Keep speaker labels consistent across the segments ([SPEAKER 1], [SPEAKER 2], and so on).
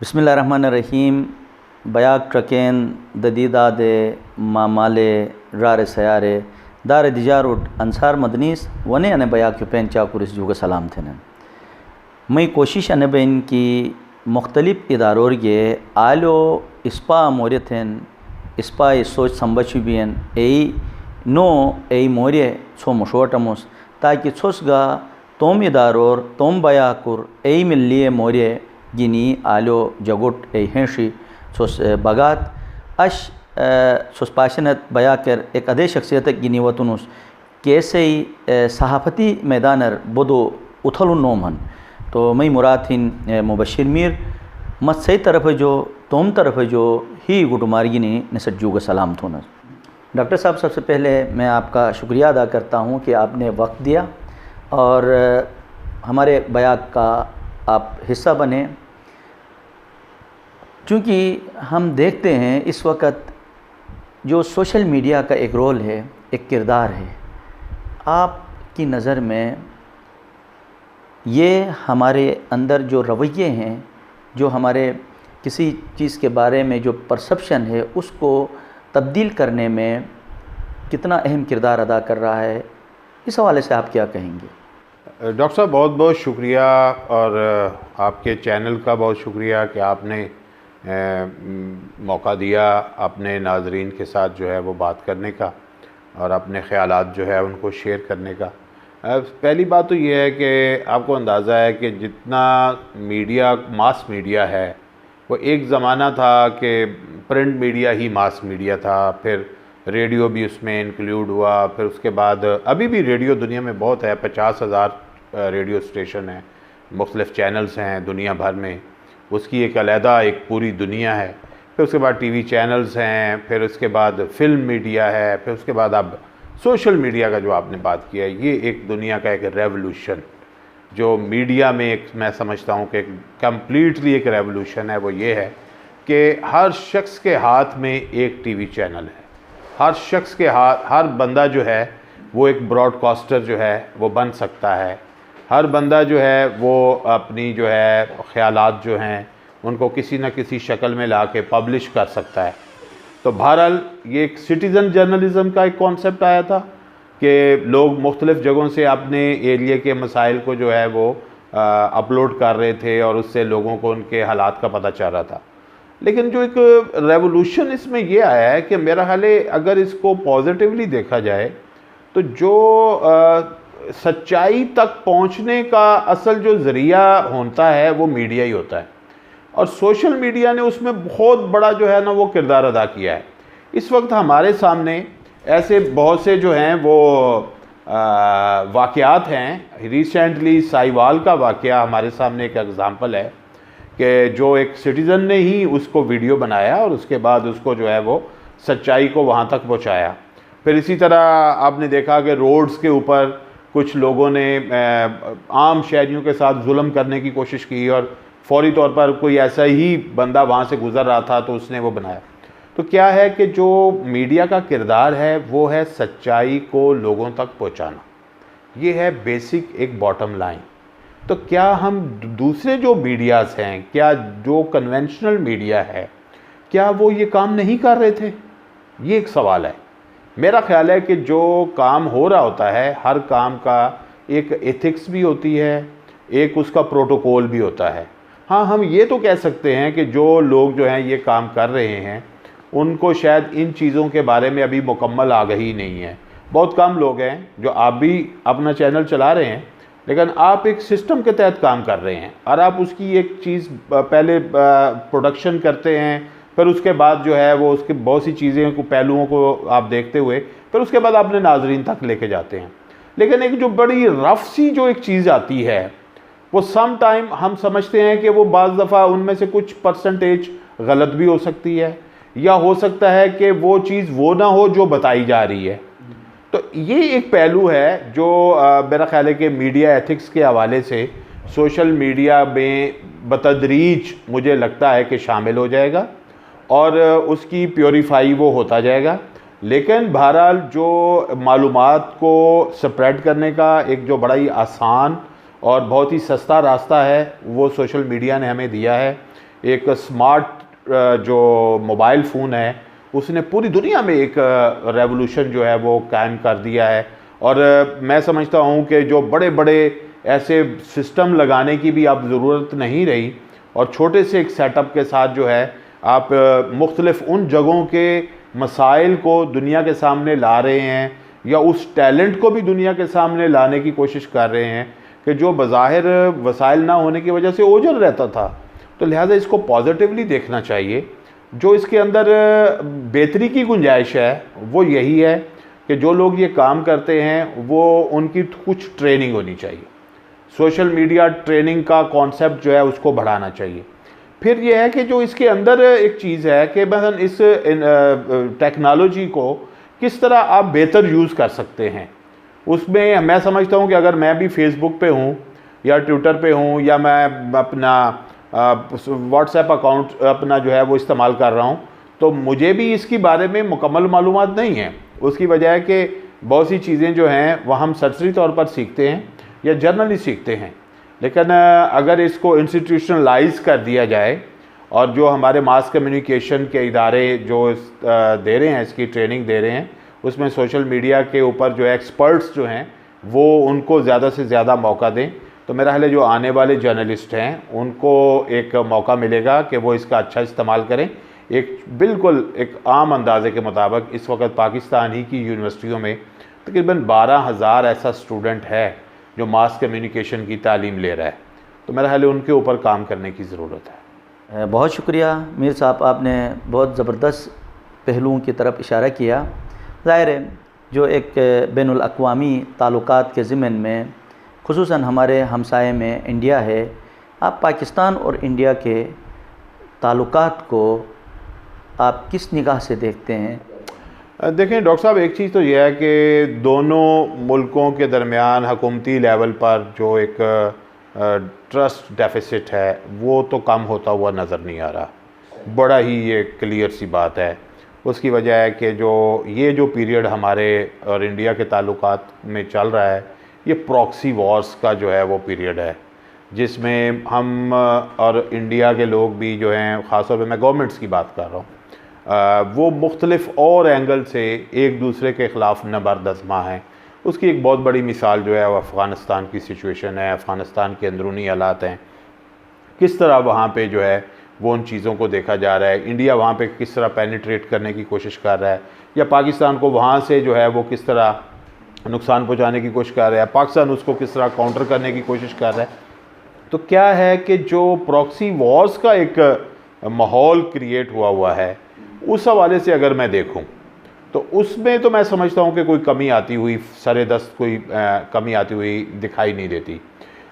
[SPEAKER 1] बिस्मिल्लाहिर्रहमानिर्रहीम। बयाक ट्रकेन ददीदाद मामाले रार सयारे दार दिजारुट अंसार मदनीस वने अने बयाक युपेन चाकुरिस जुगा सलाम थे। मैं कोशिश अने बेन की मुख्तलिफ इदारों के आलो इस्पा मोरे थे इस्पा सोच संबचु बियन नो मोरे छो मुशोटमुस ताकि छुसगा तोम इदारोर तोम बयाकुर मिल्लिए मोरे गिनी आलो जगुट हेंशी सोस बगात अश सोस पाशनत बया कर एक अदे शख्सियत गिनी वतुनुस कैसे सहाफ़ती मैदानर बोदो उथल नोमन तो मई मुराथिन मुबशिर मीर मत सही तरफ जो तोम तरफ जो ही गुटमारगिनी नसट जुग सलाम थोनस। डॉक्टर साहब, सबसे पहले मैं आपका शुक्रिया अदा करता हूँ कि आपने वक्त दिया और हमारे बयाक का आप हिस्सा बने। चूँकि हम देखते हैं इस वक्त जो सोशल मीडिया का एक रोल है, एक किरदार है, आपकी नज़र में ये हमारे अंदर जो रवैये हैं, जो हमारे किसी चीज़ के बारे में जो परसेप्शन है उसको तब्दील करने में कितना अहम किरदार अदा कर रहा है, इस हवाले से आप क्या कहेंगे?
[SPEAKER 2] डॉक्टर साहब, बहुत बहुत शुक्रिया और आपके चैनल का बहुत शुक्रिया कि आपने मौका दिया अपने नाजरीन के साथ जो है वो बात करने का और अपने ख़यालात जो है उनको शेयर करने का। पहली बात तो ये है कि आपको अंदाज़ा है कि जितना मीडिया मास मीडिया है वो एक ज़माना था कि प्रिंट मीडिया ही मास मीडिया था, फिर रेडियो भी उसमें इंक्लूड हुआ, फिर उसके बाद अभी भी रेडियो दुनिया में बहुत है, 50,000 रेडियो स्टेशन हैं, मुख्तलिफ़ चैनल्स हैं दुनिया भर में, उसकी एक अलहदा एक पूरी दुनिया है। फिर उसके बाद टीवी चैनल्स हैं, फिर उसके बाद फिल्म मीडिया है, फिर उसके बाद अब सोशल मीडिया का जो आपने बात किया है, ये एक दुनिया का एक रेवोल्यूशन जो मीडिया में एक मैं समझता हूँ कि कम्प्लीटली एक रेवोल्यूशन है। वो ये है कि हर शख्स के हाथ में एक टीवी चैनल है, हर शख्स के हाथ, हर बंदा जो है वो एक ब्रॉडकास्टर जो है वो बन सकता है, हर बंदा जो है वो अपनी जो है ख़यालात जो हैं उनको किसी न किसी शक्ल में ला के पब्लिश कर सकता है। तो बहरहाल ये एक सिटीज़न जर्नलिज़म का एक कॉन्सेप्ट आया था कि लोग मुख्तलिफ़ जगहों से अपने एरिया के मसाइल को जो है वो अपलोड कर रहे थे और उससे लोगों को उनके हालात का पता चल रहा था। लेकिन जो एक रेवोल्यूशन इसमें ये आया है कि मेरा ख्याल है अगर इसको पॉजिटिवली देखा जाए तो जो सच्चाई तक पहुंचने का असल जो ज़रिया होता है वो मीडिया ही होता है और सोशल मीडिया ने उसमें बहुत बड़ा जो है ना वो किरदार अदा किया है। इस वक्त हमारे सामने ऐसे बहुत से जो हैं वो वाक़यात हैं। रिसेंटली साहिवाल का वाक़या हमारे सामने एक एग्ज़ाम्पल है कि जो एक सिटीज़न ने ही उसको वीडियो बनाया और उसके बाद उसको जो है वो सच्चाई को वहाँ तक पहुँचाया। फिर इसी तरह आपने देखा कि रोड्स के ऊपर कुछ लोगों ने आम शहरियों के साथ जुल्म करने की कोशिश की और फौरी तौर पर कोई ऐसा ही बंदा वहाँ से गुज़र रहा था तो उसने वो बनाया। तो क्या है कि जो मीडिया का किरदार है वो है सच्चाई को लोगों तक पहुँचाना, ये है बेसिक एक बॉटम लाइन। तो क्या हम दूसरे जो मीडियाज़ हैं, क्या जो कन्वेंशनल मीडिया है, क्या वो ये काम नहीं कर रहे थे? ये एक सवाल है। मेरा ख्याल है कि जो काम हो रहा होता है हर काम का एक एथिक्स भी होती है, एक उसका प्रोटोकॉल भी होता है। हाँ, हम ये तो कह सकते हैं कि जो लोग जो हैं ये काम कर रहे हैं उनको शायद इन चीज़ों के बारे में अभी मुकम्मल आगाही नहीं है। बहुत कम लोग हैं जो, आप भी अपना चैनल चला रहे हैं लेकिन आप एक सिस्टम के तहत काम कर रहे हैं और आप उसकी एक चीज़ पहले प्रोडक्शन करते हैं, फिर उसके बाद जो है वो उसके बहुत सी चीज़ें को, पहलुओं को आप देखते हुए फिर उसके बाद अपने नाजरीन तक लेके जाते हैं। लेकिन एक जो बड़ी रफ सी जो एक चीज़ आती है वो सम टाइम हम समझते हैं कि वो बाज़ दफ़ा उनमें से कुछ परसेंटेज गलत भी हो सकती है, या हो सकता है कि वो चीज़ वो ना हो जो बताई जा रही है। तो ये एक पहलू है जो मेरा ख्याल है कि मीडिया एथिक्स के हवाले से सोशल मीडिया में बतदरीज मुझे लगता है कि शामिल हो जाएगा और उसकी प्योरीफाई वो होता जाएगा। लेकिन बहरहाल जो मालूमात को स्प्रेड करने का एक जो बड़ा ही आसान और बहुत ही सस्ता रास्ता है वो सोशल मीडिया ने हमें दिया है। एक स्मार्ट जो मोबाइल फ़ोन है उसने पूरी दुनिया में एक रेवोल्यूशन जो है वो कायम कर दिया है। और मैं समझता हूँ कि जो बड़े बड़े ऐसे सिस्टम लगाने की भी अब ज़रूरत नहीं रही, और छोटे से एक सेटअप के साथ जो है आप मुख्तलिफ़ उन जगहों के मसाइल को दुनिया के सामने ला रहे हैं, या उस टैलेंट को भी दुनिया के सामने लाने की कोशिश कर रहे हैं कि जो बज़ाहिर वसाइल ना होने की वजह से ओझल रहता था। तो लिहाजा इसको पॉजिटिवली देखना चाहिए। जो इसके अंदर बेहतरी की गुंजाइश है वो यही है कि जो लोग ये काम करते हैं वो उनकी कुछ ट्रेनिंग होनी चाहिए। सोशल मीडिया ट्रेनिंग का कॉन्सेप्ट जो है उसको बढ़ाना चाहिए। फिर यह है कि जो इसके अंदर एक चीज़ है कि मसलन इस टेक्नोलॉजी को किस तरह आप बेहतर यूज़ कर सकते हैं, उसमें मैं समझता हूँ कि अगर मैं भी फेसबुक पे हूँ या ट्विटर पे हूँ या मैं अपना व्हाट्सएप अकाउंट अपना जो है वो इस्तेमाल कर रहा हूँ, तो मुझे भी इसके बारे में मुकम्मल मालूमात नहीं है। उसकी वजह है कि बहुत सी चीज़ें जो हैं वह हम सरसरी तौर पर सीखते हैं या जर्नली सीखते हैं। लेकिन अगर इसको इंस्टीट्यूशनलाइज कर दिया जाए और जो हमारे मास कम्युनिकेशन के इदारे जो दे रहे हैं, इसकी ट्रेनिंग दे रहे हैं, उसमें सोशल मीडिया के ऊपर जो एक्सपर्ट्स जो हैं वो उनको ज़्यादा से ज़्यादा मौका दें, तो मेरा ख्याल है जो आने वाले जर्नलिस्ट हैं उनको एक मौका मिलेगा कि वो इसका अच्छा इस्तेमाल करें। एक बिल्कुल एक आम अंदाजे के मुताबिक इस वक्त पाकिस्तान ही की यूनिवर्सिटियों में तकरीबन 12,000 ऐसा स्टूडेंट है जो मास कम्युनिकेशन की तालीम ले रहा है। तो मेरा ख्याल है उनके ऊपर काम करने की ज़रूरत है।
[SPEAKER 1] बहुत शुक्रिया मीर साहब, आपने बहुत ज़बरदस्त पहलुओं की तरफ इशारा किया। ज़ाहिर है जो एक बैनुल अक़वामी ताल्लुकात के ज़िम्न में खुसूसन हमारे हमसाये में इंडिया है, आप पाकिस्तान और इंडिया के ताल्लुकात को आप किस निगाह से देखते हैं?
[SPEAKER 2] देखें डॉक्टर साहब, एक चीज़ तो यह है कि दोनों मुल्कों के दरमियान हुकूमती लेवल पर जो एक ट्रस्ट डेफिसिट है वो तो कम होता हुआ नज़र नहीं आ रहा। बड़ा ही ये क्लियर सी बात है। उसकी वजह है कि जो पीरियड हमारे और इंडिया के ताल्लुकात में चल रहा है, ये प्रॉक्सी वॉर्स का जो है वो पीरियड है, जिसमें हम और इंडिया के लोग भी जो हैं, ख़ासतौर पे मैं गवर्नमेंट्स की बात कर रहा हूँ, वो मुख्तलिफ़ और एंगल से एक दूसरे के ख़िलाफ़ नबरदज़मा हैं। उसकी एक बहुत बड़ी मिसाल जो है वो अफ़गानिस्तान की सिचुएशन है। अफ़गानिस्तान के अंदरूनी हालात हैं, किस तरह वहाँ पे जो है वो उन चीज़ों को देखा जा रहा है। इंडिया वहाँ पे किस तरह पेनिट्रेट करने की कोशिश कर रहा है, या पाकिस्तान को वहाँ से जो है वो किस तरह नुकसान पहुँचाने की कोशिश कर रहा है, पाकिस्तान उसको किस तरह काउंटर करने की कोशिश कर रहा है। तो क्या है कि जो प्रॉक्सी वॉर्स का एक माहौल क्रिएट हुआ है, उस हवाले से अगर मैं देखूं तो उसमें तो मैं समझता हूं कि कोई कमी आती हुई सरेदस्त कोई कमी आती हुई दिखाई नहीं देती।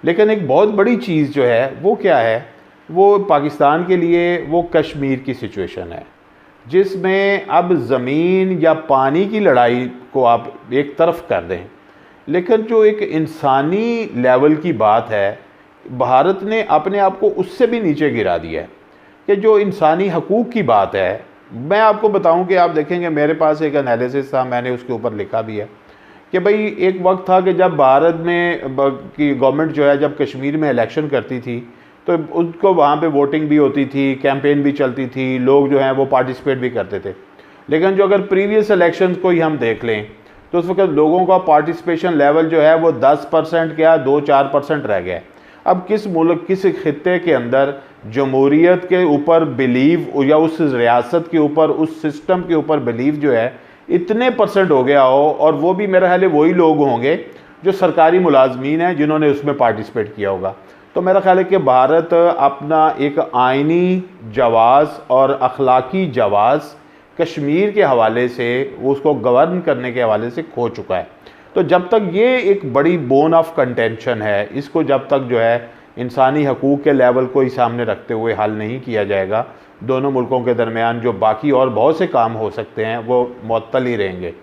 [SPEAKER 2] लेकिन एक बहुत बड़ी चीज़ जो है वो क्या है, वो पाकिस्तान के लिए वो कश्मीर की सिचुएशन है, जिसमें अब ज़मीन या पानी की लड़ाई को आप एक तरफ कर दें, लेकिन जो एक इंसानी लेवल की बात है, भारत ने अपने आप को उससे भी नीचे गिरा दिया है कि जो इंसानी हकूक़ की बात है। मैं आपको बताऊं कि आप देखेंगे मेरे पास एक एनालिसिस था, मैंने उसके ऊपर लिखा भी है कि भाई एक वक्त था कि जब भारत में की गवर्नमेंट जो है जब कश्मीर में इलेक्शन करती थी तो उनको वहाँ पे वोटिंग भी होती थी, कैंपेन भी चलती थी, लोग जो हैं वो पार्टिसिपेट भी करते थे। लेकिन जो अगर प्रीवियस इलेक्शन को ही हम देख लें तो उस वक्त लोगों का पार्टिसिपेशन लेवल जो है वो 10% क्या 2-4% रह गया। अब किस मुल्क किस खित्ते के अंदर जमहूरियत के ऊपर बिलीव या उस रियासत के ऊपर उस सिस्टम के ऊपर बिलीव जो है इतने परसेंट हो गया हो, और वो भी मेरा ख्याल है वही लोग होंगे जो सरकारी मुलाजमीन हैं जिन्होंने उसमें पार्टिसिपेट किया होगा। तो मेरा ख्याल है कि भारत अपना एक आइनी जवाज़ और अखलाकी जवाज़ कश्मीर के हवाले से, उसको गवर्न करने के हवाले से खो चुका है। तो जब तक ये एक बड़ी बोन ऑफ कंटेंशन है, इसको जब तक जो है इंसानी हकूक़ के लेवल को ही सामने रखते हुए हल नहीं किया जाएगा, दोनों मुल्कों के दरमियान जो बाकी और बहुत से काम हो सकते हैं वो मुअत्तल ही रहेंगे।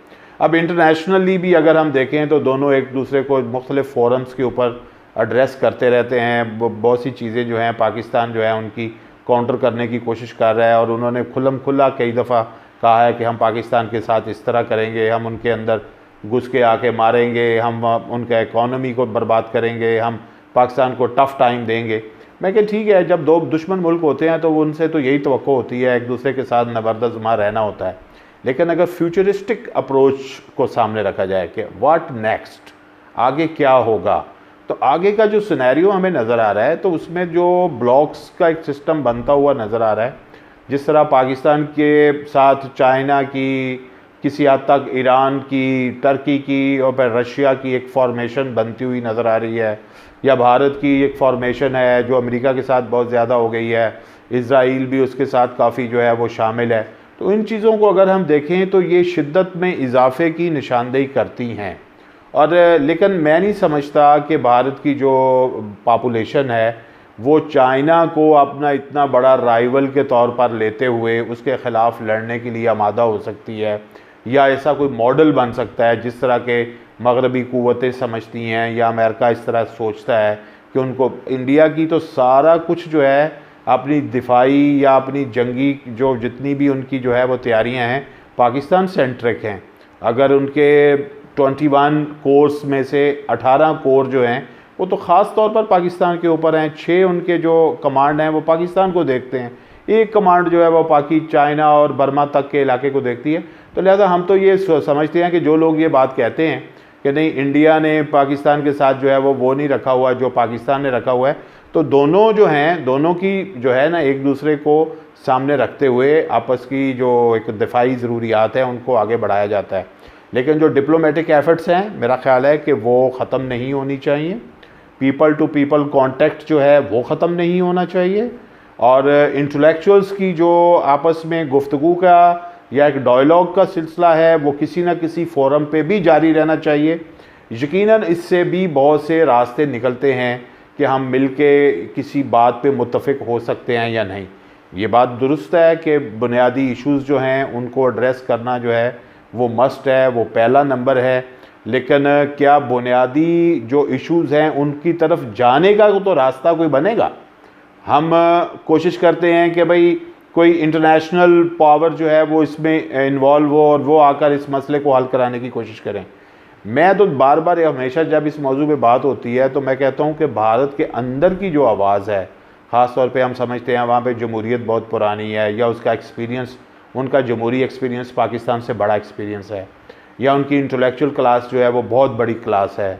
[SPEAKER 2] अब इंटरनेशनली भी अगर हम देखें तो दोनों एक दूसरे को मुख्तलिफ फोरम्स के ऊपर एड्रेस करते रहते हैं। बहुत सी चीज़ें जो हैं पाकिस्तान जो है उनकी काउंटर करने की कोशिश कर रहा है, और उन्होंने खुल्लम खुल्ला कई दफ़ा कहा है कि हम पाकिस्तान के साथ इस तरह करेंगे, हम उनके अंदर घुस के आके मारेंगे, हम उनका इकॉनमी को बर्बाद करेंगे, हम पाकिस्तान को टफ़ टाइम देंगे। मैं कह ठीक है, जब दो दुश्मन मुल्क होते हैं तो उनसे तो यही तवक्को होती है, एक दूसरे के साथ नबर्दज़मा रहना होता है। लेकिन अगर फ्यूचरिस्टिक अप्रोच को सामने रखा जाए कि व्हाट नेक्स्ट, आगे क्या होगा, तो आगे का जो सिनेरियो हमें नज़र आ रहा है तो उसमें जो ब्लॉक्स का एक सिस्टम बनता हुआ नज़र आ रहा है, जिस तरह पाकिस्तान के साथ चाइना की, किसी हद तक ईरान की, टर्की की और फिर रशिया की एक फॉर्मेशन बनती हुई नज़र आ रही है, या भारत की एक फॉर्मेशन है जो अमेरिका के साथ बहुत ज़्यादा हो गई है, इज़राइल भी उसके साथ काफ़ी जो है वो शामिल है। तो इन चीज़ों को अगर हम देखें तो ये शिद्दत में इजाफे की निशानदेही करती हैं। और लेकिन मैं नहीं समझता कि भारत की जो पॉपुलेशन है वो चाइना को अपना इतना बड़ा राइवल के तौर पर लेते हुए उसके ख़िलाफ़ लड़ने के लिए आमादा हो सकती है, या ऐसा कोई मॉडल बन सकता है जिस तरह के मगरबी क़ुव्वतें समझती हैं, या अमेरिका इस तरह सोचता है कि उनको इंडिया की तो सारा कुछ जो है अपनी दिफाई या अपनी जंगी जो जितनी भी उनकी जो है वो तैयारियां हैं पाकिस्तान सेंट्रिक हैं। अगर उनके 21 कोर्स में से 18 कोर जो हैं वो तो ख़ास तौर पर पाकिस्तान के ऊपर हैं, 6 उनके जो कमांड हैं वो पाकिस्तान को देखते हैं, एक कमांड जो है वो चाइना और बर्मा तक के इलाके को देखती है। तो लिहाजा हम तो ये समझते हैं कि जो लोग ये बात कहते हैं कि नहीं इंडिया ने पाकिस्तान के साथ जो है वो नहीं रखा हुआ जो पाकिस्तान ने रखा हुआ है, तो दोनों जो हैं, दोनों की जो है ना एक दूसरे को सामने रखते हुए आपस की जो एक दिफाई ज़रूरियात हैं उनको आगे बढ़ाया जाता है। लेकिन जो डिप्लोमेटिक एफ़र्ट्स हैं मेरा ख़्याल है कि वो ख़त्म नहीं होनी चाहिए, पीपल टू पीपल कॉन्टेक्ट जो है वो ख़त्म नहीं होना चाहिए, और इंटेलेक्चुअल्स की जो आपस में गुफ्तगू का या एक डायलॉग का सिलसिला है वो किसी न किसी फोरम पे भी जारी रहना चाहिए। यकीनन इससे भी बहुत से रास्ते निकलते हैं कि हम मिलके किसी बात पे मुत्तफ़िक हो सकते हैं या नहीं। ये बात दुरुस्त है कि बुनियादी इश्यूज़ जो हैं उनको एड्रेस करना जो है वो मस्ट है, वो पहला नंबर है। लेकिन क्या बुनियादी जो इश्यूज़ हैं उनकी तरफ जाने का तो रास्ता कोई बनेगा? हम कोशिश करते हैं कि भाई कोई इंटरनेशनल पावर जो है वो इसमें इन्वॉल्व हो और वो आकर इस मसले को हल कराने की कोशिश करें। मैं तो बार बार हमेशा जब इस मौजू पे बात होती है तो मैं कहता हूँ कि भारत के अंदर की जो आवाज़ है, ख़ास तौर पे हम समझते हैं वहाँ पे जमहूरियत बहुत पुरानी है, या उसका एक्सपीरियंस, उनका जमहूरी एक्सपीरियंस पाकिस्तान से बड़ा एक्सपीरियंस है, या उनकी इंटेलेक्चुअल क्लास जो है वो बहुत बड़ी क्लास है,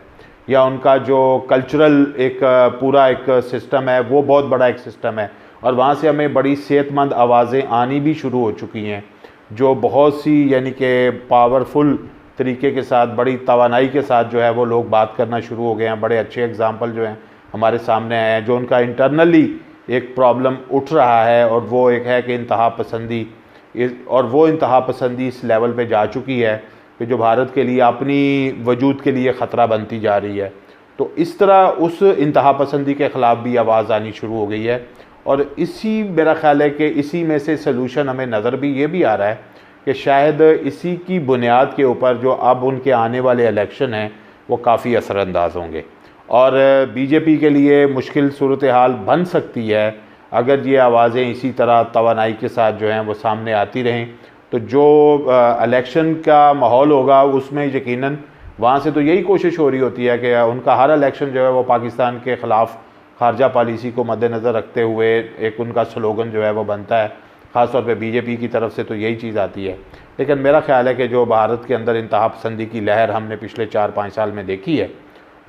[SPEAKER 2] या उनका जो कल्चरल एक पूरा एक सिस्टम है वो बहुत बड़ा एक सिस्टम है, और वहाँ से हमें बड़ी सेहतमंद आवाज़ें आनी भी शुरू हो चुकी हैं जो बहुत सी यानी कि पावरफुल तरीके के साथ, बड़ी तवानाई के साथ जो है वो लोग बात करना शुरू हो गए हैं। बड़े अच्छे एग्जाम्पल जो हैं हमारे सामने आए हैं, जो उनका इंटरनली एक प्रॉब्लम उठ रहा है, और वो एक है कि इंतहा पसंदी, और वो इंतहा पसंदी इस लेवल पे जा चुकी है कि जो भारत के लिए अपनी वजूद के लिए ख़तरा बनती जा रही है। तो इस तरह उस इंतहा पसंदी के ख़िलाफ़ भी आवाज़ आनी शुरू हो गई है, और इसी मेरा ख़्याल है कि इसी में से सलूशन हमें नज़र भी ये भी आ रहा है कि शायद इसी की बुनियाद के ऊपर जो अब उनके आने वाले इलेक्शन हैं वो काफ़ी असरअंदाज होंगे, और बीजेपी के लिए मुश्किल सूरत हाल बन सकती है अगर ये आवाज़ें इसी तरह तवानाई के साथ जो हैं वो सामने आती रहें। तो जो इलेक्शन का माहौल होगा उसमें यकीनन वहाँ से तो यही कोशिश हो रही होती है कि उनका हर इलेक्शन जो है वो पाकिस्तान के ख़िलाफ़ खारजा पॉलिसी को मद्देनज़र रखते हुए एक उनका स्लोगन जो है वो बनता है। ख़ास तौर पे बीजेपी की तरफ से तो यही चीज़ आती है। लेकिन मेरा ख्याल है कि जो भारत के अंदर इंतहा पसंदी की लहर हमने पिछले 4-5 साल में देखी है,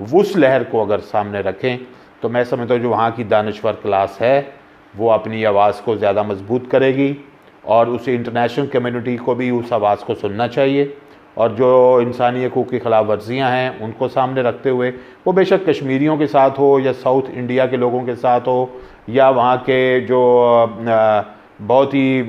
[SPEAKER 2] उस लहर को अगर सामने रखें तो मैं समझता हूँ जो वहाँ की दानश्वर क्लास है वो अपनी आवाज़ को ज़्यादा मजबूत करेगी, और उसे इंटरनेशनल कम्युनिटी को भी उस आवाज़ को सुनना चाहिए, और जो इंसानी हकूक़ की खिलाफ वर्जियाँ हैं उनको सामने रखते हुए, वो बेशक कश्मीरियों के साथ हो या साउथ इंडिया के लोगों के साथ हो या वहाँ के जो बहुत ही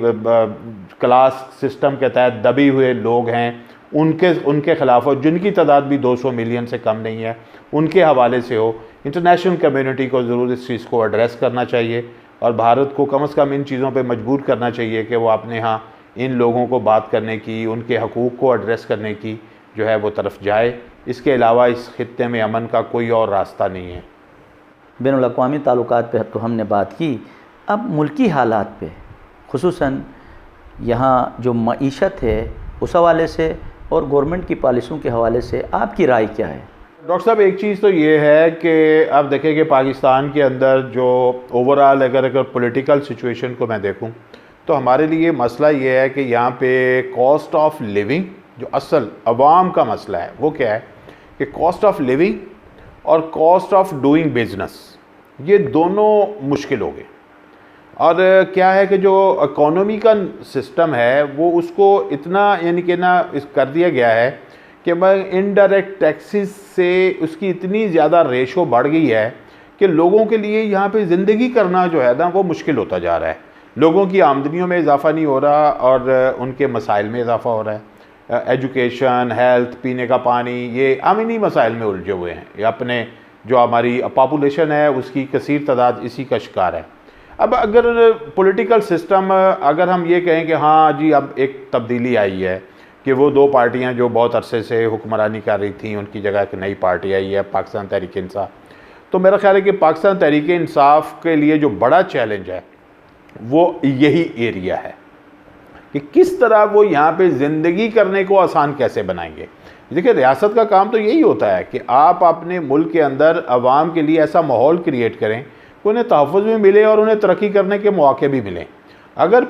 [SPEAKER 2] क्लास सिस्टम के तहत दबे हुए लोग हैं उनके ख़िलाफ़ हो, जिनकी तादाद भी 200 मिलियन से कम नहीं है, उनके हवाले से हो। इंटरनेशनल कम्युनिटी को ज़रूर इस चीज़ को एड्रेस करना चाहिए और भारत को कम से कम इन चीज़ों पे मजबूर करना चाहिए कि वो अपने यहाँ इन लोगों को बात करने की, उनके हकूक़ को एड्रेस करने की जो है वो तरफ जाए। इसके अलावा इस खित्ते में अमन का कोई और रास्ता नहीं है।
[SPEAKER 1] बैनुल-अक़वामी ताल्लुकात पे तो हमने बात की, अब मुल्की हालात पे खुसूसन यहाँ जो मईशत है उस हवाले से और गवर्नमेंट की पॉलिसियों के हवाले से आपकी राय क्या है?
[SPEAKER 2] डॉक्टर साहब, एक चीज़ तो ये है कि आप देखें कि पाकिस्तान के अंदर जो ओवरऑल अगर पॉलिटिकल सिचुएशन को मैं देखूं तो हमारे लिए मसला ये है कि यहाँ पे कॉस्ट ऑफ लिविंग, जो असल अवाम का मसला है वो क्या है कि कॉस्ट ऑफ लिविंग और कॉस्ट ऑफ डूइंग बिजनेस, ये दोनों मुश्किल हो गए। और क्या है कि जो इकोनॉमी का सिस्टम है वो उसको इतना यानी कि ना कर दिया गया है कि इनडायरेक्ट टैक्सेस से उसकी इतनी ज़्यादा रेशो बढ़ गई है कि लोगों के लिए यहाँ पे ज़िंदगी करना जो है ना वो मुश्किल होता जा रहा है। लोगों की आमदनियों में इजाफ़ा नहीं हो रहा और उनके मसाइल में इजाफ़ा हो रहा है। एजुकेशन, हेल्थ, पीने का पानी, ये आमीनी मसाइल में उलझे हुए हैं। ये अपने जो हमारी पॉपुलेशन है उसकी कसीर तादाद इसी का शिकार है। अब अगर पॉलिटिकल सिस्टम, अगर हम ये कहें कि हाँ जी अब एक तब्दीली आई है कि वो दो पार्टियां जो बहुत अरसे से हुक्मरानी कर रही थी उनकी जगह एक नई पार्टी आई है पाकिस्तान तहरीक इंसाफ, तो मेरा ख्याल है कि पाकिस्तान तहरीक इंसाफ के लिए जो बड़ा चैलेंज है वो यही एरिया है कि किस तरह वो यहाँ पे ज़िंदगी करने को आसान कैसे बनाएंगे। देखिए, रियासत का काम तो यही होता है कि आप अपने मुल्क के अंदर आवाम के लिए ऐसा माहौल क्रिएट करें कि उन्हें तहफ़्फ़ुज़ भी मिले और उन्हें तरक्की करने के मौके भी मिलें। अगर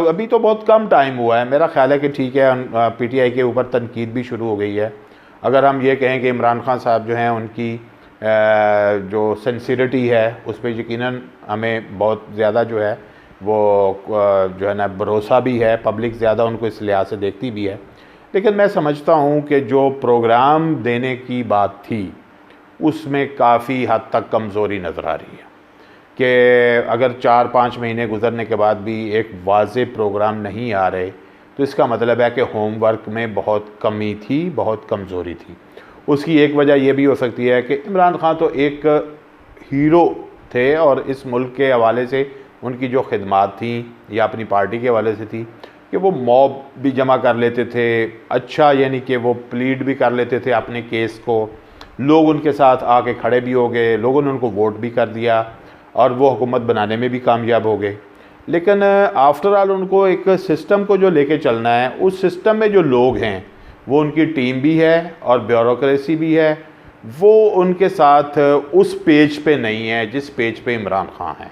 [SPEAKER 2] अभी तो बहुत कम टाइम हुआ है, मेरा ख्याल है कि ठीक है पीटीआई के ऊपर तनकीद भी शुरू हो गई है। अगर हम ये कहें कि इमरान खान साहब जो हैं उनकी जो सिंसिरिटी है उस पर यकीनन हमें बहुत ज़्यादा जो है वो जो है ना भरोसा भी है, पब्लिक ज़्यादा उनको इस लिहाज से देखती भी है। लेकिन मैं समझता हूँ कि जो प्रोग्राम देने की बात थी उसमें काफ़ी हद तक कमज़ोरी नज़र आ रही है कि अगर 4-5 महीने गुजरने के बाद भी एक वाज़े प्रोग्राम नहीं आ रहे तो इसका मतलब है कि होमवर्क में बहुत कमी थी, बहुत कमज़ोरी थी। उसकी एक वजह यह भी हो सकती है कि इमरान खान तो एक हीरो थे और इस मुल्क के हवाले से उनकी जो खिदमात थी या अपनी पार्टी के हवाले से थी कि वो मॉब भी जमा कर लेते थे, अच्छा यानी कि वो प्लीड भी कर लेते थे अपने केस को, लोग उनके साथ आके खड़े भी हो गए, लोगों ने उनको वोट भी कर दिया और वो हुकूमत बनाने में भी कामयाब हो गए। लेकिन आफ्टर ऑल उनको एक सिस्टम को जो लेके चलना है, उस सिस्टम में जो लोग हैं वो उनकी टीम भी है और ब्यूरोक्रेसी भी है, वो उनके साथ उस पेज पे नहीं है जिस पेज पे इमरान खान है।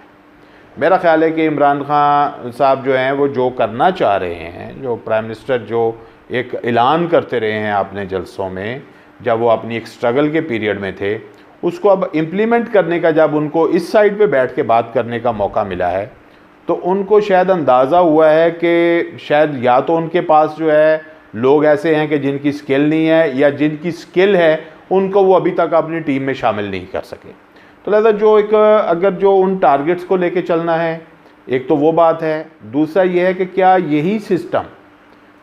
[SPEAKER 2] मेरा ख्याल है कि इमरान खान साहब जो हैं वो जो करना चाह रहे हैं, जो प्राइम मिनिस्टर जो एक ऐलान करते रहे हैं अपने जलसों में जब वो अपनी एक स्ट्रगल के पीरियड में थे, उसको अब इम्प्लीमेंट करने का जब उनको इस साइड पे बैठ के बात करने का मौका मिला है तो उनको शायद अंदाज़ा हुआ है कि शायद या तो उनके पास जो है लोग ऐसे हैं कि जिनकी स्किल नहीं है या जिनकी स्किल है उनको वो अभी तक अपनी टीम में शामिल नहीं कर सके। तो लिहाजा जो एक अगर जो उन टारगेट्स को लेके चलना है, एक तो वो बात है, दूसरा ये है कि क्या यही सिस्टम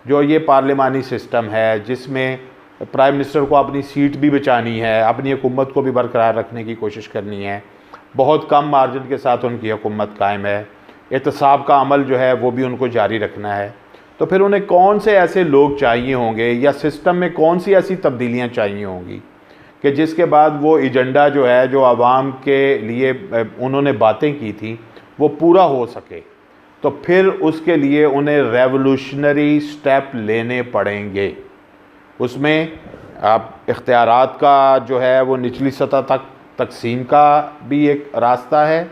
[SPEAKER 2] जो ये पार्लिमानी सिस्टम है जिसमें प्राइम मिनिस्टर को अपनी सीट भी बचानी है, अपनी हुकूमत को भी बरकरार रखने की कोशिश करनी है, बहुत कम मार्जिन के साथ उनकी हुकूमत कायम है, एहतसाब का अमल जो है वो भी उनको जारी रखना है, तो फिर उन्हें कौन से ऐसे लोग चाहिए होंगे या सिस्टम में कौन सी ऐसी तब्दीलियाँ चाहिए होंगी कि जिसके बाद वो एजेंडा जो है जो आवाम के लिए उन्होंने बातें की थी वो पूरा हो सके। तो फिर उसके लिए उन्हें रेवोल्यूशनरी स्टेप लेने पड़ेंगे। उसमें आप इख्तियारात का जो है वो निचली सतह तक तकसीम का भी एक रास्ता है,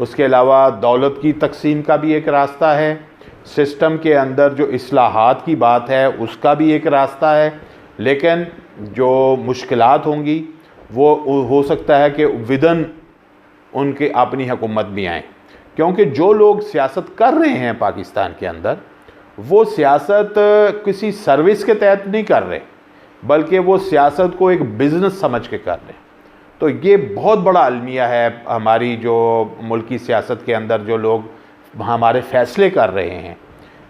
[SPEAKER 2] उसके अलावा दौलत की तकसीम का भी एक रास्ता है, सिस्टम के अंदर जो इस्लाहात की बात है उसका भी एक रास्ता है। लेकिन जो मुश्किलात होंगी वो हो सकता है कि विदन उनके अपनी हुकूमत भी आएँ, क्योंकि जो लोग सियासत कर रहे हैं पाकिस्तान के अंदर वो सियासत किसी सर्विस के तहत नहीं कर रहे, बल्कि वो सियासत को एक बिज़नेस समझ के कर रहे हैं। तो ये बहुत बड़ा अलमिया है हमारी जो मुल्की सियासत के अंदर जो लोग हमारे फ़ैसले कर रहे हैं।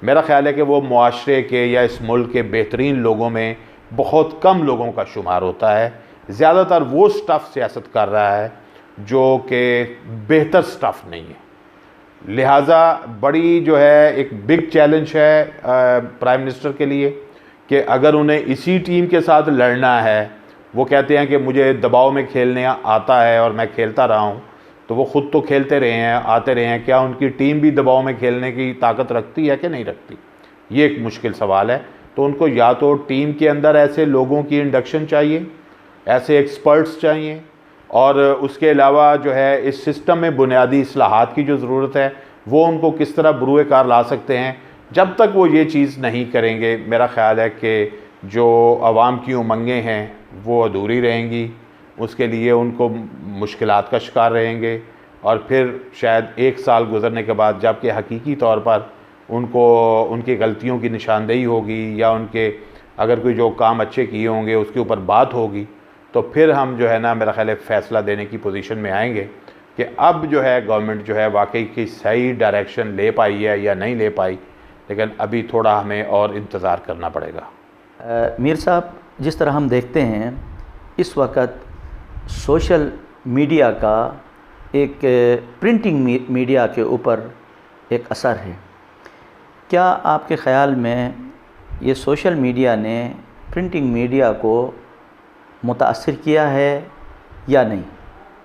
[SPEAKER 2] मेरा ख़्याल है कि वो मुआशरे के या इस मुल्क के बेहतरीन लोगों में बहुत कम लोगों का शुमार होता है। ज़्यादातर वो स्टफ़ सियासत कर रहा है जो कि बेहतर स्टफ़ नहीं है। लिहाजा बड़ी जो है एक बिग चैलेंज है प्राइम मिनिस्टर के लिए कि अगर उन्हें इसी टीम के साथ लड़ना है, वो कहते हैं कि मुझे दबाव में खेलने आता है और मैं खेलता रहा हूँ, तो वो ख़ुद तो खेलते रहे हैं, आते रहे हैं, क्या उनकी टीम भी दबाव में खेलने की ताकत रखती है कि नहीं रखती? ये एक मुश्किल सवाल है। तो उनको या तो टीम के अंदर ऐसे लोगों की इंडक्शन चाहिए, ऐसे एक्सपर्ट्स चाहिए, और उसके अलावा जो है इस सिस्टम में बुनियादी इस्लाहात की जो ज़रूरत है वो उनको किस तरह बरूए कार ला सकते हैं। जब तक वो ये चीज़ नहीं करेंगे, मेरा ख़्याल है कि जो आवाम की उमंगें हैं वो अधूरी रहेंगी, उसके लिए उनको मुश्किलात का शिकार रहेंगे, और फिर शायद 1 साल गुजरने के बाद जबकि हकीकी तौर पर उनको उनकी गलतियों की निशानदेही होगी या उनके अगर कोई जो काम अच्छे किए होंगे उसके ऊपर बात होगी, तो फिर हम जो है ना मेरा ख़्याल है फ़ैसला देने की पोजीशन में आएंगे कि अब जो है गवर्नमेंट जो है वाकई की सही डायरेक्शन ले पाई है या नहीं ले पाई। लेकिन अभी थोड़ा हमें और इंतज़ार करना पड़ेगा।
[SPEAKER 1] मीर साहब, जिस तरह हम देखते हैं इस वक्त सोशल मीडिया का एक प्रिंटिंग मीडिया के ऊपर एक असर है, क्या आपके ख़्याल में ये सोशल मीडिया ने प्रिंटिंग मीडिया को मुतासिर किया है या नहीं?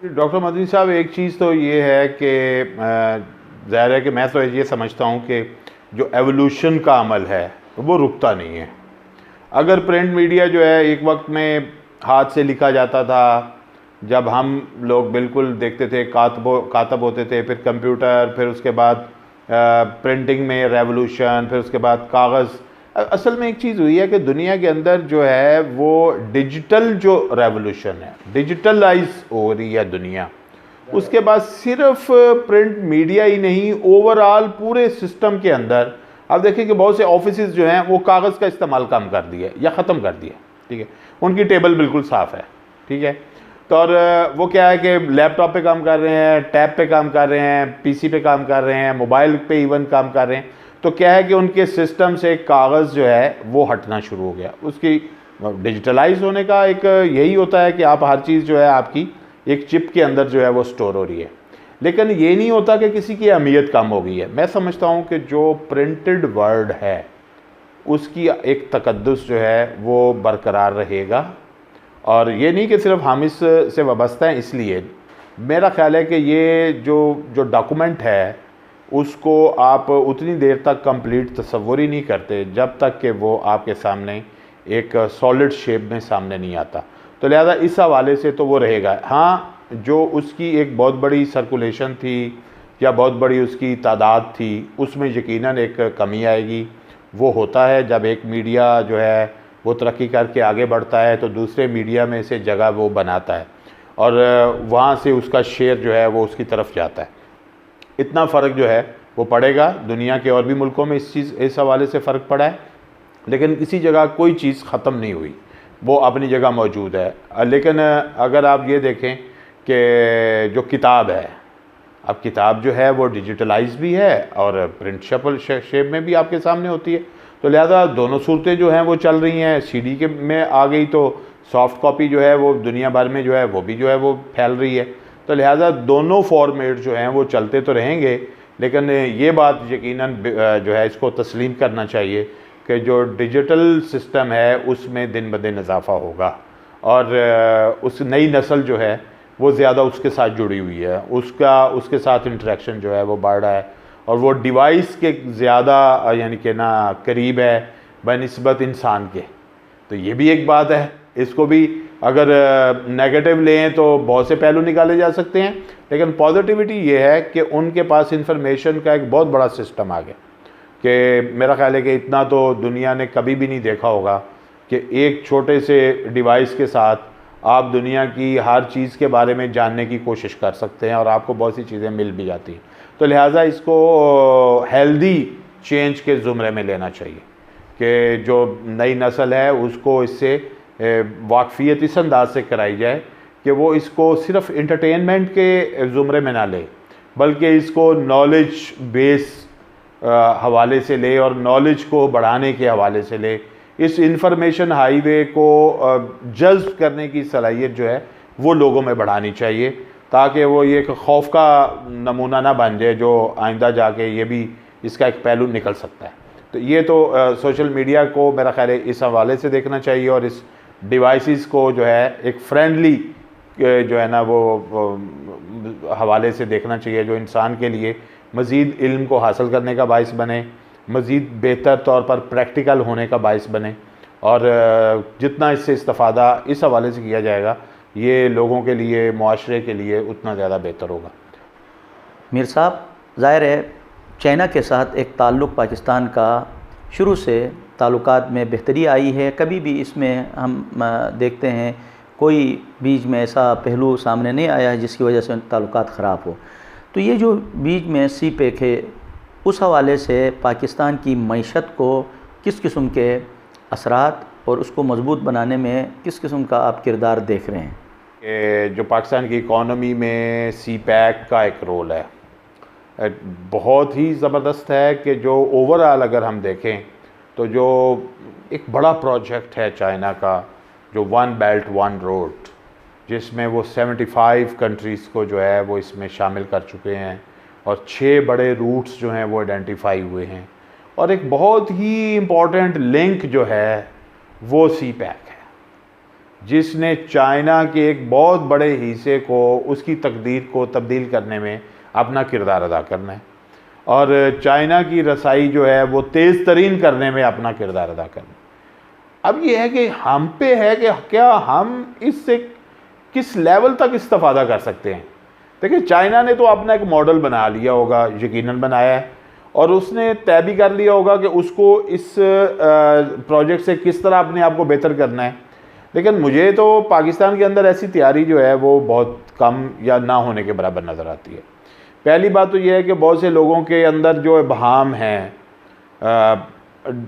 [SPEAKER 2] डॉक्टर मदनी साहब, एक चीज़ तो ये है कि ज़ाहिर है कि मैं तो ये समझता हूँ कि जो एवोल्यूशन का अमल है वो रुकता नहीं है। अगर प्रिंट मीडिया जो है एक वक्त में हाथ से लिखा जाता था, जब हम लोग बिल्कुल देखते थे, कातब होते थे, फिर कंप्यूटर, फिर उसके बाद प्रिंटिंग में रेवोल्यूशन, फिर उसके बाद कागज़। असल में एक चीज़ हुई है कि दुनिया के अंदर जो है वो डिजिटल जो रेवोल्यूशन है, डिजिटलाइज हो रही है दुनिया। उसके बाद सिर्फ प्रिंट मीडिया ही नहीं, ओवरऑल पूरे सिस्टम के अंदर आप देखिए कि बहुत से ऑफिसेज जो हैं वो कागज़ का इस्तेमाल कम कर दिए या ख़त्म कर दिए। ठीक है, उनकी टेबल बिल्कुल साफ़ है। ठीक है, तो और वो क्या है कि लैपटॉप पे काम कर रहे हैं, टैब पे काम कर रहे हैं, पीसी पे काम कर रहे हैं, मोबाइल पे इवन काम कर रहे हैं। तो क्या है कि उनके सिस्टम से कागज़ जो है वो हटना शुरू हो गया। उसकी डिजिटलाइज होने का एक यही होता है कि आप हर चीज़ जो है आपकी एक चिप के अंदर जो है वो स्टोर हो रही है। लेकिन ये नहीं होता कि किसी की अहमियत कम हो गई है। मैं समझता हूँ कि जो प्रिंटेड वर्ड है उसकी एक तकद्दुस जो है वो बरकरार रहेगा, और ये नहीं कि सिर्फ हम इससे वाबस्ता हैं इसलिए। मेरा ख़्याल है कि ये जो डॉक्यूमेंट है उसको आप उतनी देर तक कंप्लीट तसव्वुर ही नहीं करते जब तक कि वो आपके सामने एक सॉलिड शेप में सामने नहीं आता। तो लिहाजा इस हवाले से तो वो रहेगा। हाँ, जो उसकी एक बहुत बड़ी सर्कुलेशन थी या बहुत बड़ी उसकी तादाद थी, उसमें यकीनन एक कमी आएगी। वो होता है जब एक मीडिया जो है वो तरक्की करके आगे बढ़ता है तो दूसरे मीडिया में से जगह वो बनाता है और वहाँ से उसका शेयर जो है वो उसकी तरफ जाता है। इतना फ़र्क जो है वो पड़ेगा। दुनिया के और भी मुल्कों में इस हवाले से फ़र्क पड़ा है, लेकिन किसी जगह कोई चीज़ ख़त्म नहीं हुई, वो अपनी जगह मौजूद है। लेकिन अगर आप ये देखें कि जो किताब है, अब किताब जो है वो डिजिटलाइज भी है और प्रिंट शेप में भी आपके सामने होती है। तो लिहाजा दोनों सूरतें जो हैं वो चल रही हैं। सीडी के में आ गई तो सॉफ्ट कॉपी जो है वो दुनिया भर में जो है वो भी जो है वो फैल रही है। तो लिहाजा दोनों फॉर्मेट जो हैं वो चलते तो रहेंगे, लेकिन ये बात यकीनन जो है इसको तस्लीम करना चाहिए कि जो डिजिटल सिस्टम है उसमें दिन ब दिन इजाफ़ा होगा और उस नई नस्ल जो है वो ज़्यादा उसके साथ जुड़ी हुई है, उसके साथ इंटरेक्शन जो है वो बढ़ रहा है और वो डिवाइस के ज़्यादा यानी कि ना करीब है बनिस्बत इंसान के। तो ये भी एक बात है, इसको भी अगर नेगेटिव लें तो बहुत से पहलू निकाले जा सकते हैं, लेकिन पॉजिटिविटी ये है कि उनके पास इंफॉर्मेशन का एक बहुत बड़ा सिस्टम आ गया कि मेरा ख्याल है कि इतना तो दुनिया ने कभी भी नहीं देखा होगा कि एक छोटे से डिवाइस के साथ आप दुनिया की हर चीज़ के बारे में जानने की कोशिश कर सकते हैं और आपको बहुत सी चीज़ें मिल भी जाती हैं। तो लिहाजा इसको हेल्दी चेंज के ज़ुमरे में लेना चाहिए कि जो नई नस्ल है उसको इससे वाकफ़ियत इस अंदाज से कराई जाए कि वो इसको सिर्फ इंटरटेनमेंट के ज़ुमरे में ना ले, बल्कि इसको नॉलेज बेस हवाले से ले और नॉलेज को बढ़ाने के हवाले से ले। इस इंफॉर्मेशन हाईवे को जज्ब करने की सलाहियत जो है वो लोगों में बढ़ानी चाहिए, ताकि वो ये एक खौफ का नमूना ना बन जाए जो आइंदा जाके ये भी इसका एक पहलू निकल सकता है। तो ये तो सोशल मीडिया को मेरा ख्याल है इस हवाले से देखना चाहिए और इस डिवाइसेस को जो है एक फ्रेंडली जो है ना वो हवाले से देखना चाहिए, जो इंसान के लिए मज़ीद इल्म को हासिल करने का बाइस बने, मज़ीद बेहतर तौर पर प्रैक्टिकल होने का बाइस बने। और जितना इससे इस्तिफ़ादा इस हवाले से किया जाएगा ये लोगों के लिए, मुआशरे के लिए उतना ज़्यादा बेहतर होगा।
[SPEAKER 1] मीर साहब, ज़ाहिर है चाइना के साथ एक ताल्लुक़ पाकिस्तान का शुरू से ताल्लुकात में बेहतरी आई है। कभी भी इसमें हम देखते हैं कोई बीच में ऐसा पहलू सामने नहीं आया है जिसकी वजह से ताल्लुकात ख़राब हो। तो ये जो बीच में सीपेक है, उस हवाले से पाकिस्तान की मईशत को किस किस्म के असरात और उसको मजबूत बनाने में किस किस्म का आप किरदार देख रहे हैं?
[SPEAKER 2] जो पाकिस्तान की इकॉनमी में सीपैक का एक रोल है बहुत ही ज़बरदस्त है कि जो ओवरऑल अगर हम देखें तो जो एक बड़ा प्रोजेक्ट है चाइना का, जो वन बेल्ट वन रोड, जिसमें वो 75 कंट्रीज़ को जो है वो इसमें शामिल कर चुके हैं और 6 बड़े रूट्स जो हैं वो आइडेंटिफाई हुए हैं। और एक बहुत ही इम्पॉर्टेंट लिंक जो है वो सीपैक है, जिसने चाइना के एक बहुत बड़े हिस्से को, उसकी तकदीर को तब्दील करने में अपना किरदार अदा करना है और चाइना की रसाई जो है वो तेज़ तरीन करने में अपना किरदार अदा करना है। अब ये है कि हम पे है कि क्या हम इससे किस लेवल तक इस्तिफ़ादा कर सकते हैं। देखिए, चाइना ने तो अपना एक मॉडल बना लिया होगा, यकीनन बनाया है, और उसने तय भी कर लिया होगा कि उसको इस प्रोजेक्ट से किस तरह अपने आप को बेहतर करना है। लेकिन मुझे तो पाकिस्तान के अंदर ऐसी तैयारी जो है वो बहुत कम या ना होने के बराबर नज़र आती है। पहली बात तो यह है कि बहुत से लोगों के अंदर जो अबहाम हैं,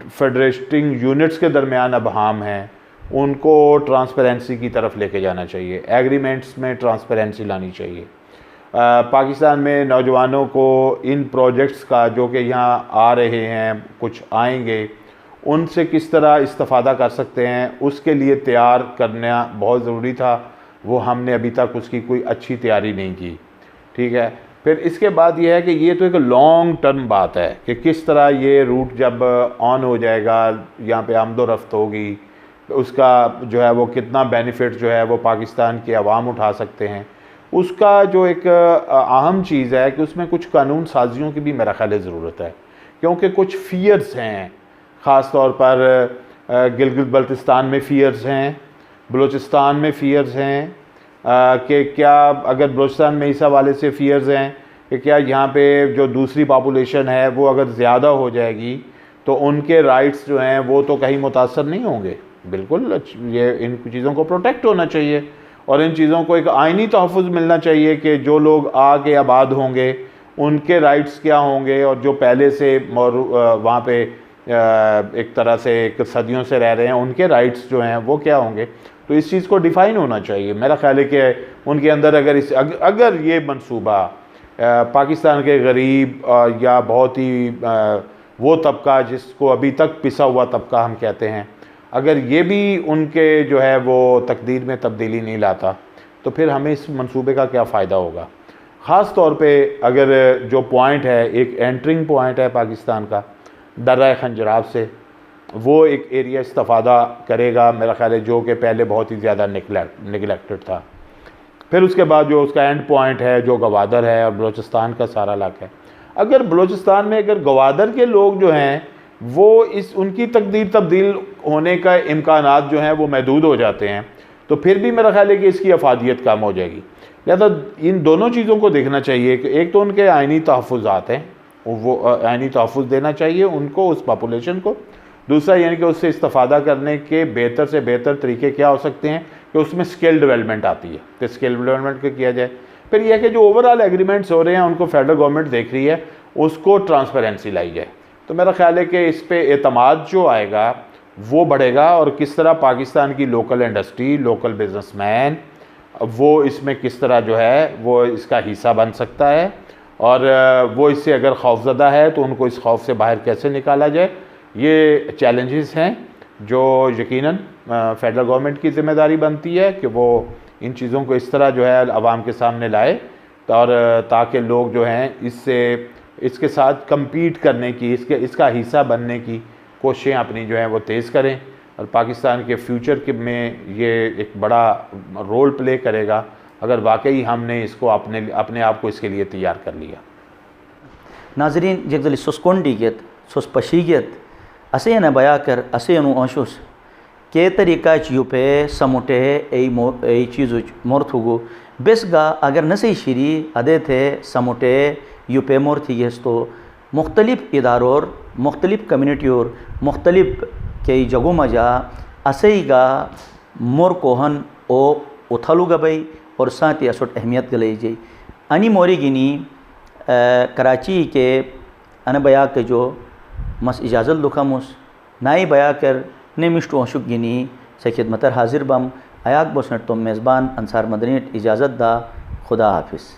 [SPEAKER 2] फेडरेटिंग यूनिट्स के दरमियान अबहाम हैं, उनको ट्रांसपेरेंसी की तरफ लेके जाना चाहिए। एग्रीमेंट्स में ट्रांसपेरेंसी लानी चाहिए। पाकिस्तान में नौजवानों को इन प्रोजेक्ट्स का जो कि यहाँ आ रहे हैं, कुछ आएंगे, उनसे किस तरह इस्तिफ़ादा कर सकते हैं उसके लिए तैयार करना बहुत ज़रूरी था। वो हमने अभी तक उसकी कोई अच्छी तैयारी नहीं की। ठीक है, फिर इसके बाद ये है कि ये तो एक लॉन्ग टर्म बात है कि किस तरह ये रूट जब ऑन हो जाएगा, यहाँ पे आमदोरफ्त होगी, उसका जो है वो कितना बेनिफिट जो है वो पाकिस्तान के अवाम उठा सकते हैं। उसका जो एक अहम चीज़ है कि उसमें कुछ कानून साजियों की भी मेरा ख्याल ज़रूरत है, क्योंकि कुछ फ़ियर्स हैं, ख़ास तौर पर गिलगित बल्तिस्तान में फ़ियर्स हैं, बलूचिस्तान में फ़ियर्स हैं कि क्या अगर बलूचिस्तान में इस हवाले से फ़ियर्स हैं कि क्या यहाँ पे जो दूसरी पॉपुलेशन है वो अगर ज़्यादा हो जाएगी तो उनके राइट्स जो हैं वो तो कहीं मुतासर नहीं होंगे। बिल्कुल, ये इन चीज़ों को प्रोटेक्ट होना चाहिए और इन चीज़ों को एक आइनी तहफ़्फ़ुज़ मिलना चाहिए कि जो लोग आके आबाद होंगे उनके राइट्स क्या होंगे और जो पहले से वहाँ पे एक तरह से एक सदियों से रह रहे हैं उनके राइट्स जो हैं वो क्या होंगे। तो इस चीज़ को डिफ़ाइन होना चाहिए। मेरा ख्याल है कि उनके अंदर अगर ये मंसूबा पाकिस्तान के गरीब या बहुत ही वो तबका जिसको अभी तक पिसा हुआ तबका हम कहते हैं, अगर ये भी उनके जो है वो तकदीर में तब्दीली नहीं लाता तो फिर हमें इस मंसूबे का क्या फ़ायदा होगा। ख़ास तौर पे अगर जो पॉइंट है, एक एंट्रिंग पॉइंट है पाकिस्तान का दर्रा खंजराब से, वो एक एरिया इस्तिफ़ादा करेगा मेरा ख्याल है जो कि पहले बहुत ही ज़्यादा निगलेक्टेड था। फिर उसके बाद जो उसका एंड पॉइंट है जो गवादर है और बलूचिस्तान का सारा इलाका है। अगर बलूचिस्तान में अगर गवादर के लोग जो हैं वो उनकी तकदीर तब्दील होने का इम्कानात जो हैं वो महदूद हो जाते हैं तो फिर भी मेरा ख्याल है कि इसकी अफादियत कम हो जाएगी। लिहाजा इन दोनों चीज़ों को देखना चाहिए कि एक तो उनके आइनी तहफ़्फ़ुज़ात हैं, वो आइनी तहफ़्फ़ुज़ देना चाहिए उनको, उस पॉपुलेशन को। दूसरा यानी कि उससे इस्तिफ़ादा करने के बेहतर से बेहतर तरीके क्या हो सकते हैं कि उसमें स्किल डेवलपमेंट आती है, तो स्किल डेवलपमेंट का किया जाए। फिर यह कि जो ओवरऑल एग्रीमेंट्स हो रहे हैं उनको फेडरल गवर्नमेंट देख रही है, उसको ट्रांसपेरेंसी लाई जाए। तो मेरा ख्याल है कि इस पे एतमाद जो आएगा वो बढ़ेगा, और किस तरह पाकिस्तान की लोकल इंडस्ट्री, लोकल बिजनेसमैन वो इसमें किस तरह जो है वो इसका हिस्सा बन सकता है, और वो इससे अगर खौफज़दा है तो उनको इस खौफ से बाहर कैसे निकाला जाए। ये चैलेंजेस हैं जो यकीनन फेडरल गवर्नमेंट की ज़िम्मेदारी बनती है कि वो इन चीज़ों को इस तरह जो है आवाम के सामने लाए, और ताकि लोग जो हैं इसके साथ कम्पीट करने की, इसका हिस्सा बनने की कोशिशें अपनी जो हैं वो तेज़ करें, और पाकिस्तान के फ्यूचर में ये एक बड़ा रोल प्ले करेगा अगर वाकई हमने इसको अपने आप को इसके लिए तैयार कर लिया।
[SPEAKER 1] नाजरीन जगदली सोस्कोंडीगेत सोस पशीगेत असे न बया कर असे नु अंशुस के तरीका यूपे समुटे ए चीज़ मोर्थुगु बेसगा अगर नसे शिरी अदे थे समुटे यूपे मोर्थीगेस तो मुख्तलिफ इदारों मुख्तलिफ कम्युनिटियों मुख्तलिफ के जगों मजा असेगा मोर कोहन ओ उथलू गई और साथ ही असोट अहमियत गई जी अनि मोरी गिनी कराची के अन बया के जो मस इजाज़त लुखमुस नाई बया कर ने मिष्टो अशुक गिनी से खिदमतर हाजिर बम अयाक बसनट तो मेज़बान अंसार मदनी इजाज़त दा खुदा हाफिज़।